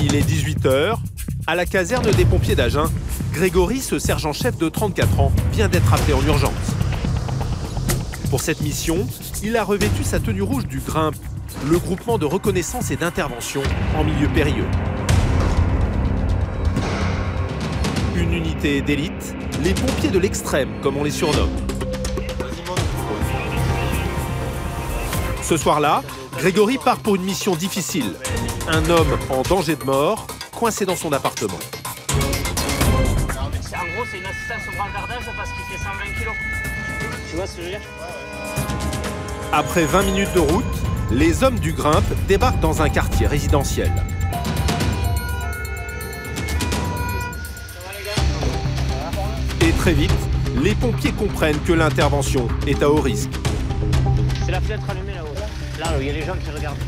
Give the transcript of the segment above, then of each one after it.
Il est 18 h. À la caserne des pompiers d'Agen, Grégory, ce sergent-chef de 34 ans, vient d'être appelé en urgence. Pour cette mission, il a revêtu sa tenue rouge du GRIMP, le groupement de reconnaissance et d'intervention en milieu périlleux. Une unité d'élite, les pompiers de l'extrême, comme on les surnomme. Ce soir-là, Grégory part pour une mission difficile. Un homme en danger de mort, coincé dans son appartement. En gros, c'est une assistance au brancardage parce qu'il fait 120 kilos. Tu vois ce que je veux dire? Après 20 minutes de route, les hommes du GRIMP débarquent dans un quartier résidentiel. Et très vite, les pompiers comprennent que l'intervention est à haut risque. C'est la fenêtre allumée là-haut. Là, il y a les gens qui regardent.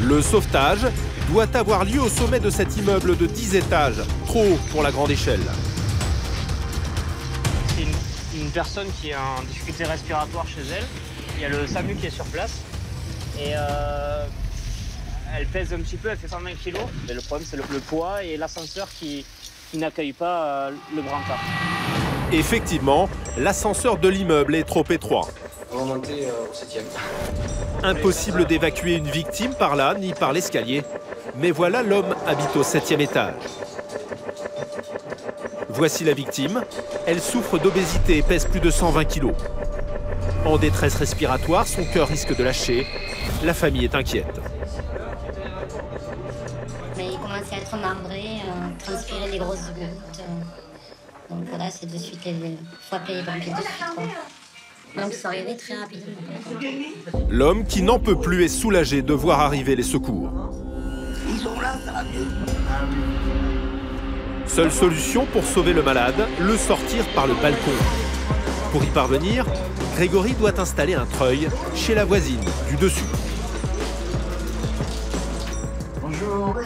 Le sauvetage doit avoir lieu au sommet de cet immeuble de 10 étages, trop haut pour la grande échelle. C'est une personne qui est en difficulté respiratoire chez elle. Il y a le SAMU qui est sur place. Et elle pèse un petit peu, elle fait 120 kg. Mais le problème, c'est le poids et l'ascenseur qui n'accueille pas le brancard. Effectivement, l'ascenseur de l'immeuble est trop étroit. On va monter au 7e. Impossible d'évacuer une victime par là, ni par l'escalier. Mais voilà, l'homme habite au 7e étage. Voici la victime. Elle souffre d'obésité et pèse plus de 120 kg. En détresse respiratoire, son cœur risque de lâcher. La famille est inquiète. Mais il commençait à être marbré, transpirer des grosses gouttes. Donc voilà, c'est de suite, il faut appeler les pompiers de suite, quoi. Donc ça arrivait très rapidement. L'homme qui n'en peut plus est soulagé de voir arriver les secours. Ils sont là, ça va mieux. Seule solution pour sauver le malade, le sortir par le balcon. Pour y parvenir, Grégory doit installer un treuil chez la voisine du dessus. Bonjour.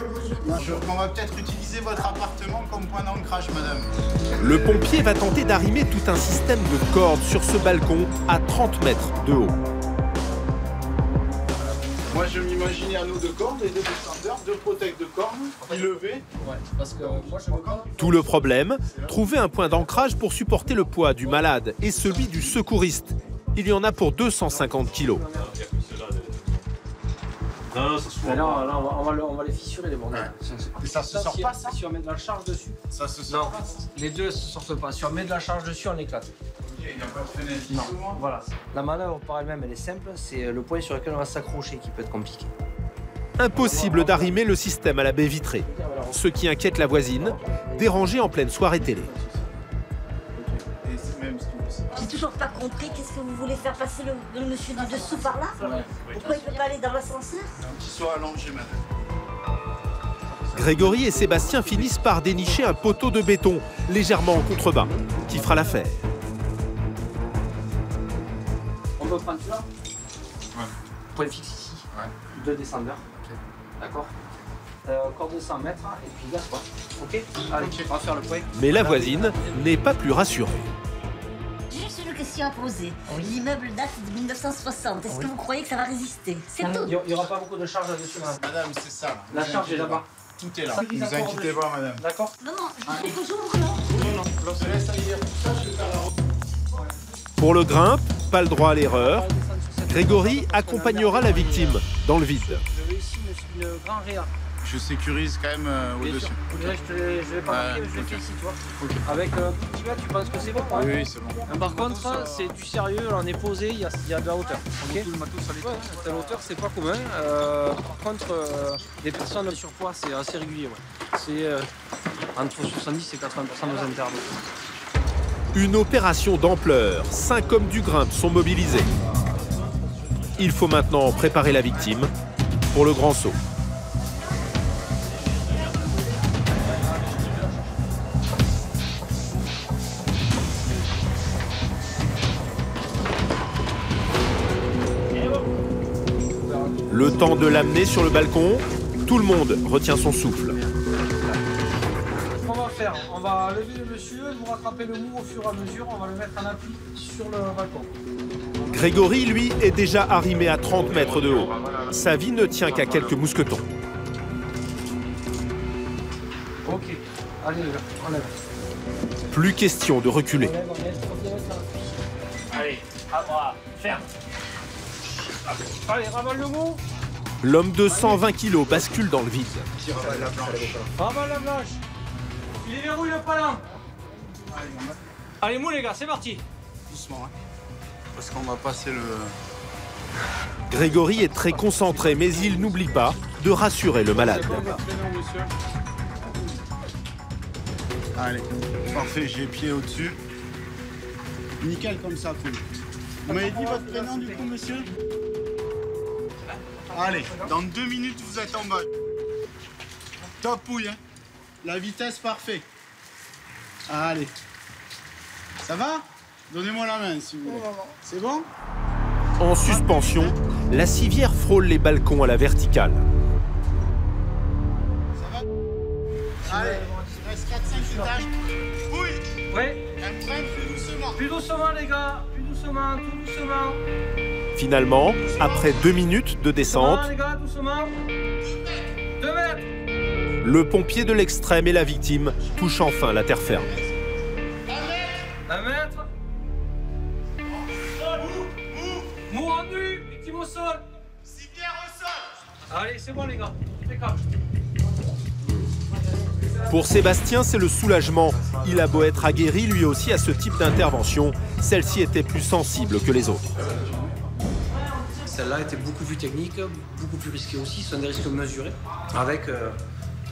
Bonjour. On va peut-être utiliser votre appartement comme point d'ancrage, madame. Le pompier va tenter d'arrimer tout un système de cordes sur ce balcon à 30 mètres de haut. Moi, je m'imaginais un eau de cordes et deux descendeurs, deux protèques de cordes, levés. Ouais, parce que moi je me compte. Tout le problème, trouver un point d'ancrage pour supporter le poids du malade et celui du secouriste. Il y en a pour 250 kilos. Non, ça se Mais là, on va les fissurer les bordels. Et ça se sort pas, ça? Si on met de la charge dessus. Ça se sort Non, pas. les deux se sortent pas. Si on met de la charge dessus, on éclate. Il n'y a pas de fenêtre. Non, voilà. La manœuvre par elle-même, elle est simple. C'est le point sur lequel on va s'accrocher qui peut être compliqué. Impossible d'arrimer le système à la baie vitrée. Ce qui inquiète la voisine, dérangée en pleine soirée télé. Et c'est même ce que J'ai toujours pas compris, qu'est-ce que vous voulez faire passer le monsieur du dessous par là? Pourquoi il peut pas aller dans l'ascenseur? Qu'il soit allongé, madame. Grégory et Sébastien finissent par dénicher un poteau de béton, légèrement en contrebas, qui fera l'affaire. On peut prendre celui-là? Ouais. Point fixe ici. Ouais. Deux descendeurs. Ok. D'accord. Encore 200 mètres et puis gaz quoi. Ok. Allez, on va faire le point. Mais la voisine n'est pas plus rassurée. J'ai juste une question à poser. L'immeuble date de 1960. Est-ce que vous croyez que ça va résister? C'est tout. Il n'y aura pas beaucoup de charge là-dessus, madame. Madame, c'est ça. Là. La charge est là-bas. Tout est là. Ça, Ne vous inquiétez pas, madame. D'accord. Non, non, il faut que j'ouvre, non? Non, non. On se laisse aller pour ça, je vais faire la route. Pour le GRIMP, pas le droit à l'erreur. Grégory accompagnera la victime dans le vide. Je vais ici une grande réa. Je sécurise quand même au-dessus. Je vais pas marquer, mais je le fais ici, tu vois. Okay. Avec un petit mètre, tu penses que c'est bon? Oui, oui, c'est bon. Par contre, c'est du sérieux, là, on est posé, il y a de la hauteur. Okay, tout le matos à l'étage. La hauteur, c'est pas commun. Par contre, les personnes de surpoids, c'est assez régulier. Ouais. C'est entre 70 et 80% de nos internautes. Une opération d'ampleur. 5 hommes du GRIMP sont mobilisés. Il faut maintenant préparer la victime pour le grand saut. Le temps de l'amener sur le balcon, tout le monde retient son souffle. On va faire, on va lever le monsieur, vous rattraper le mou au fur et à mesure, on va le mettre en appui sur le balcon. Grégory, lui, est déjà arrimé à 30 mètres de haut. Sa vie ne tient qu'à quelques mousquetons. Ok. Allez les gars, on lève. Plus question de reculer. Allez, à bras, ferme. Allez, ravale le mot. L'homme de 120 kg bascule dans le vide. Ravale la planche. Il verrouille le palan. Allez, mou les gars, c'est parti. Doucement, hein. Parce qu'on va passer le... Grégory est très concentré, mais il n'oublie pas de rassurer le malade. Allez, parfait, j'ai pied au-dessus. Nickel comme ça, cool. Vous m'avez dit votre prénom du coup, monsieur? Allez, dans 2 minutes, vous êtes en mode. Top pouille, hein. La vitesse, parfait. Allez. Ça va? Donnez-moi la main si vous voulez. C'est bon? En suspension, la civière frôle les balcons à la verticale. Ça va? Allez, il reste 4-5 étages. Pouille! Ouais. Elle freine plus doucement. Plus doucement les gars, plus doucement, tout doucement. Finalement, après 2 minutes de descente, Doucement les gars, doucement. 2 mètres. le pompier de l'extrême et la victime touchent enfin la terre ferme. 1 mètre. Mou rendu, victime au sol. Civière au sol. Allez, c'est bon les gars, impeccable. Pour Sébastien, c'est le soulagement. Il a beau être aguerri lui aussi à ce type d'intervention, celle-ci était plus sensible que les autres. Celle-là était beaucoup plus technique, beaucoup plus risquée aussi. Ce sont des risques mesurés avec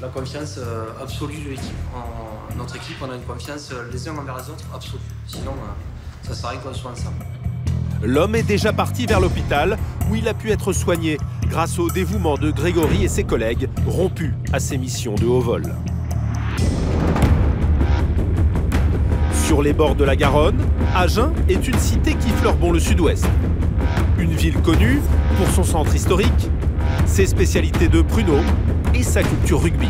la confiance absolue de l'équipe. En notre équipe, on a une confiance les uns envers les autres absolue. Sinon, ça ne sert à rien qu'on soit ensemble. L'homme est déjà parti vers l'hôpital où il a pu être soigné grâce au dévouement de Grégory et ses collègues rompus à ses missions de haut vol. Sur les bords de la Garonne, Agen est une cité qui fleure le sud-ouest. Une ville connue pour son centre historique, ses spécialités de pruneaux et sa culture rugby.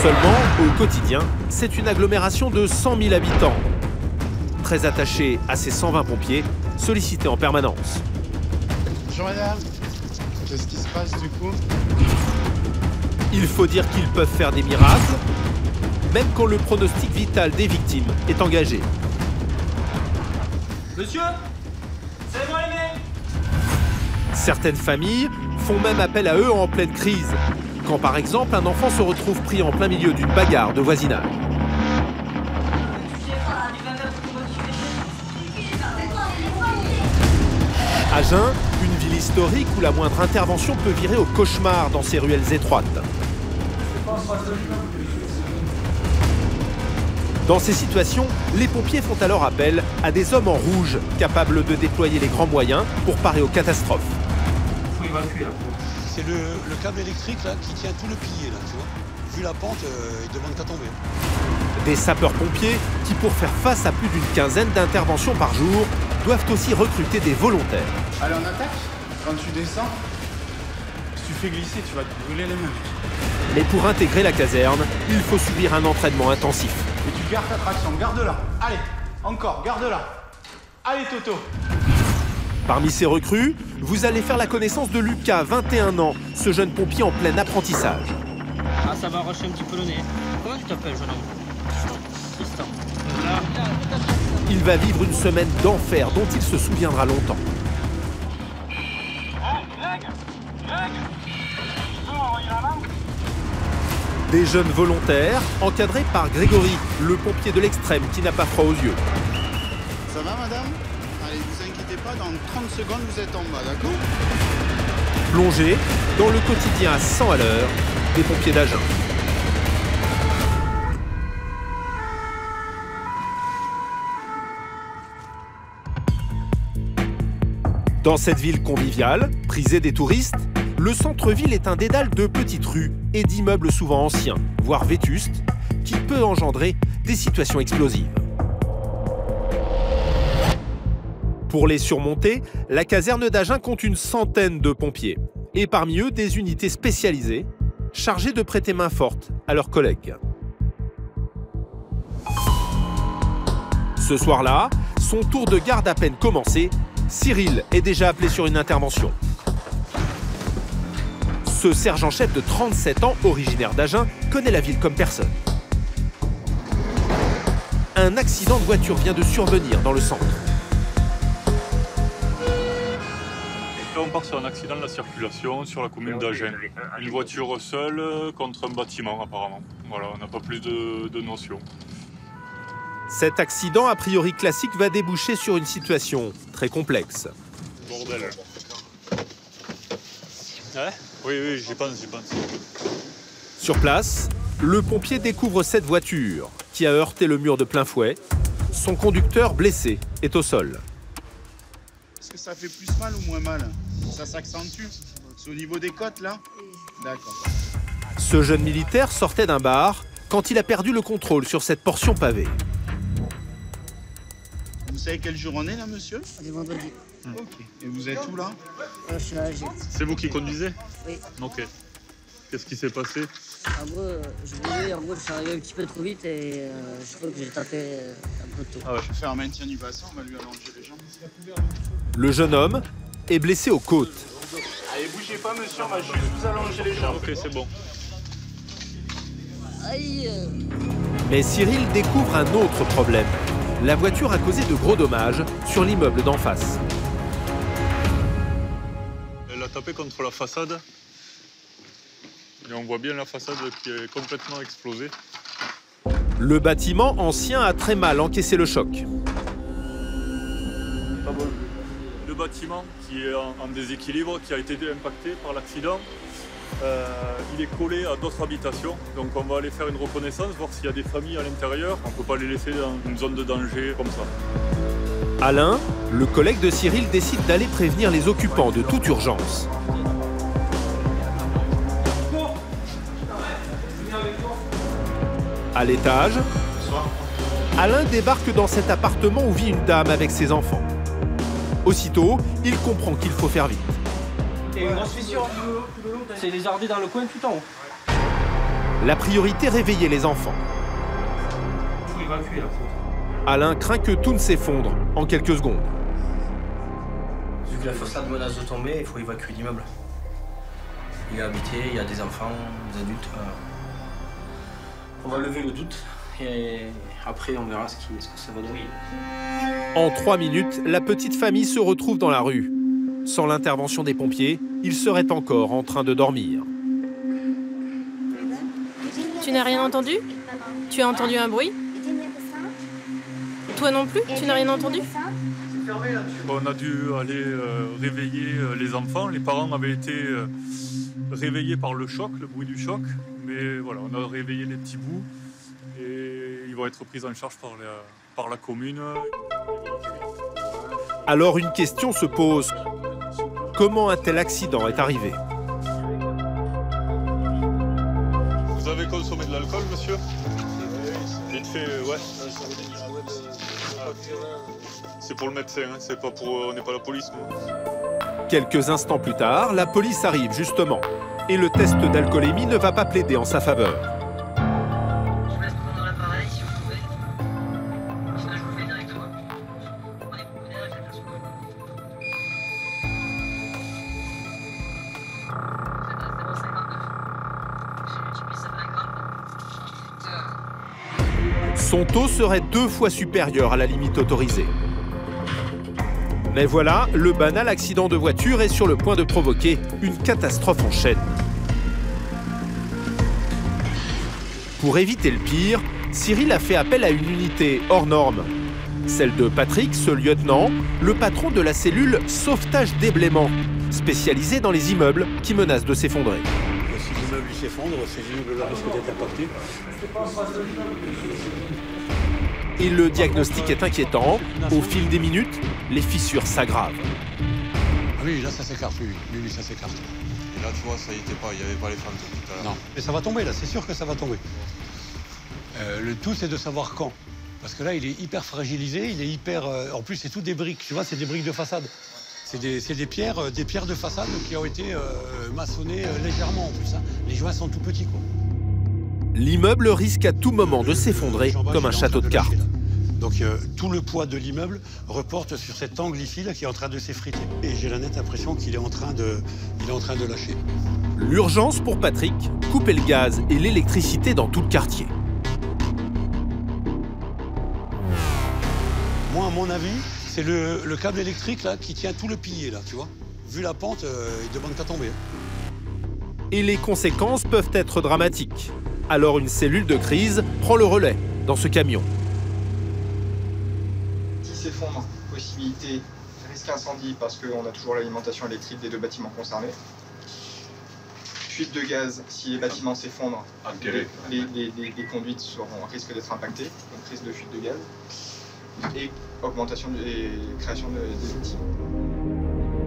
Seulement, au quotidien, c'est une agglomération de 100 000 habitants. Très attachée à ses 120 pompiers, sollicités en permanence. Bonjour madame. Qu'est-ce qui se passe du coup? Il faut dire qu'ils peuvent faire des miracles, même quand le pronostic vital des victimes est engagé. Monsieur, c'est moi les mecs. Certaines familles font même appel à eux en pleine crise, quand par exemple un enfant se retrouve pris en plein milieu d'une bagarre de voisinage. Agen, une ville historique où la moindre intervention peut virer au cauchemar dans ses ruelles étroites. Dans ces situations, les pompiers font alors appel à des hommes en rouge, capables de déployer les grands moyens pour parer aux catastrophes. Il faut évacuer là. C'est le câble électrique là, qui tient tout le pilier, là, tu vois. Vu la pente, il demande qu'à tomber. Des sapeurs-pompiers qui, pour faire face à plus d'une quinzaine d'interventions par jour, doivent aussi recruter des volontaires. Allez, on attaque. Quand tu descends, si tu fais glisser, tu vas te brûler les mains. Mais pour intégrer la caserne, il faut subir un entraînement intensif. Et tu gardes ta traction, garde-la. Allez, encore, garde-la. Allez, Toto. Parmi ces recrues, vous allez faire la connaissance de Lucas, 21 ans, ce jeune pompier en plein apprentissage. Ah, ça va arracher un petit peu le nez. Comment tu t'appelles, jeune homme? Tristan. Il va vivre une semaine d'enfer dont il se souviendra longtemps. Des jeunes volontaires, encadrés par Grégory, le pompier de l'extrême qui n'a pas froid aux yeux. Ça va, madame? Allez, vous inquiétez pas, dans 30 secondes, vous êtes en bas, d'accord? Plongés dans le quotidien à 100 à l'heure des pompiers d'Agen. Dans cette ville conviviale, prisée des touristes, le centre-ville est un dédale de petites rues et d'immeubles souvent anciens, voire vétustes, qui peut engendrer des situations explosives. Pour les surmonter, la caserne d'Agen compte une centaine de pompiers, et parmi eux des unités spécialisées, chargées de prêter main forte à leurs collègues. Ce soir-là, son tour de garde à peine commencé, Cyril est déjà appelé sur une intervention. Ce sergent-chef de 37 ans, originaire d'Agen, connaît la ville comme personne. Un accident de voiture vient de survenir dans le centre. Là, on part sur un accident de la circulation sur la commune d'Agen. Une voiture seule contre un bâtiment, apparemment. Voilà, on n'a pas plus de notions. Cet accident, a priori classique, va déboucher sur une situation très complexe. Bordel. Ouais. Oui, j'y pense. Sur place, le pompier découvre cette voiture qui a heurté le mur de plein fouet. Son conducteur, blessé, est au sol. Est-ce que ça fait plus mal ou moins mal? Ça s'accentue? C'est au niveau des côtes, là? D'accord. Ce jeune militaire sortait d'un bar quand il a perdu le contrôle sur cette portion pavée. Vous savez quel jour on est, là, monsieur? C'est vendredi. Ok. Et vous êtes où, là? Je suis à Alger. C'est vous qui conduisez? Oui. Ok. Qu'est-ce qui s'est passé? En gros, je suis arrivé un petit peu trop vite et je crois que j'ai tapé un peu tôt. Ah ouais. Je vais faire un maintien du bassin, on va lui allonger les jambes. Le jeune homme est blessé aux côtes. Allez, bougez pas, monsieur, on va juste vous allonger les jambes. Ok, c'est bon. Aïe. Mais Cyril découvre un autre problème. La voiture a causé de gros dommages sur l'immeuble d'en face. Elle a tapé contre la façade. Et on voit bien la façade qui est complètement explosée. Le bâtiment ancien a très mal encaissé le choc. Le bâtiment qui est en déséquilibre, qui a été impacté par l'accident, il est collé à d'autres habitations. Donc on va aller faire une reconnaissance, voir s'il y a des familles à l'intérieur. On ne peut pas les laisser dans une zone de danger comme ça. Alain, le collègue de Cyril, décide d'aller prévenir les occupants de toute urgence. À l'étage, Alain débarque dans cet appartement où vit une dame avec ses enfants. Aussitôt, il comprend qu'il faut faire vite. Et une grosse fissure. C'est lézardé dans le coin tout en haut. La priorité, réveiller les enfants. Il faut évacuer là. Alain craint que tout ne s'effondre en quelques secondes. Vu que la façade menace de tomber, il faut évacuer l'immeuble. Il est habité, il y a des enfants, des adultes. On va lever le doute et après on verra ce que ça va donner. En 3 minutes, la petite famille se retrouve dans la rue. Sans l'intervention des pompiers, ils seraient encore en train de dormir. Tu n'as rien entendu? Tu as entendu un bruit? Toi non plus? Tu n'as rien entendu? On a dû aller réveiller les enfants. Les parents avaient été réveillés par le choc, le bruit du choc. Mais voilà, on a réveillé les petits bouts et ils vont être pris en charge par la commune. Alors une question se pose. Comment un tel accident est arrivé? Vous avez consommé de l'alcool, monsieur? Vite fait, ouais. C'est pour le médecin, hein. C'est pas pour, on n'est pas la police. Quelques instants plus tard, la police arrive justement. Et le test d'alcoolémie ne va pas plaider en sa faveur. Je vous laisse prendre l'appareil si vous pouvez. Sinon, je vous le fais directement. Prenez beaucoup d'air et faites un secours. C'est à 0,59. Je multiplie ça par 1 gramme. Son taux serait 2 fois supérieur à la limite autorisée. Mais voilà, le banal accident de voiture est sur le point de provoquer une catastrophe en chaîne. Pour éviter le pire, Cyril a fait appel à une unité hors norme. Celle de Patrick, ce lieutenant, le patron de la cellule sauvetage déblaiement, spécialisée dans les immeubles qui menacent de s'effondrer. Si l'immeuble s'effondre, ces immeubles-là risquent d'être impactés. Et le diagnostic est inquiétant. Au fil des minutes, les fissures s'aggravent. Ah oui, là ça s'écarte, oui, ça s'écarte. Et là, tu vois, ça y était pas, il n'y avait pas les fentes tout à l'heure. Non, mais ça va tomber là, c'est sûr que ça va tomber. Le tout, c'est de savoir quand. Parce que là, il est hyper fragilisé, il est hyper... en plus, c'est tout des briques, tu vois, c'est des briques de façade. C'est des pierres de façade qui ont été maçonnées légèrement en plus. Hein. Les joints sont tout petits, quoi. L'immeuble risque à tout moment de s'effondrer comme un château de cartes. Donc tout le poids de l'immeuble reporte sur cet angle ici là, qui est en train de s'effriter. Et j'ai la nette impression qu'il est en train est en train de lâcher. L'urgence pour Patrick, couper le gaz et l'électricité dans tout le quartier. Moi, à mon avis, c'est le câble électrique là, qui tient tout le pilier, là, tu vois. Vu la pente, il demande qu'à tomber. Et les conséquences peuvent être dramatiques. Alors une cellule de crise prend le relais dans ce camion. Si s'effondre, possibilité, risque incendie parce qu'on a toujours l'alimentation électrique des 2 bâtiments concernés. Fuite de gaz, si les bâtiments s'effondrent, les conduites risquent d'être impactées, donc risque de fuite de gaz. Et augmentation et création des victimes.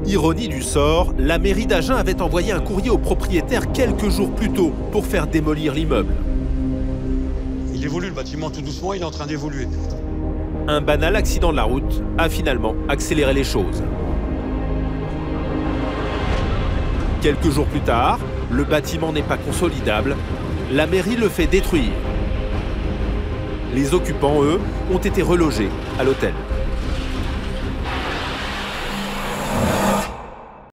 Ironie du sort, la mairie d'Agen avait envoyé un courrier au propriétaire quelques jours plus tôt pour faire démolir l'immeuble. Il évolue, le bâtiment, tout doucement, il est en train d'évoluer. Un banal accident de la route a finalement accéléré les choses. Quelques jours plus tard, le bâtiment n'est pas consolidable, la mairie le fait détruire. Les occupants, eux, ont été relogés à l'hôtel.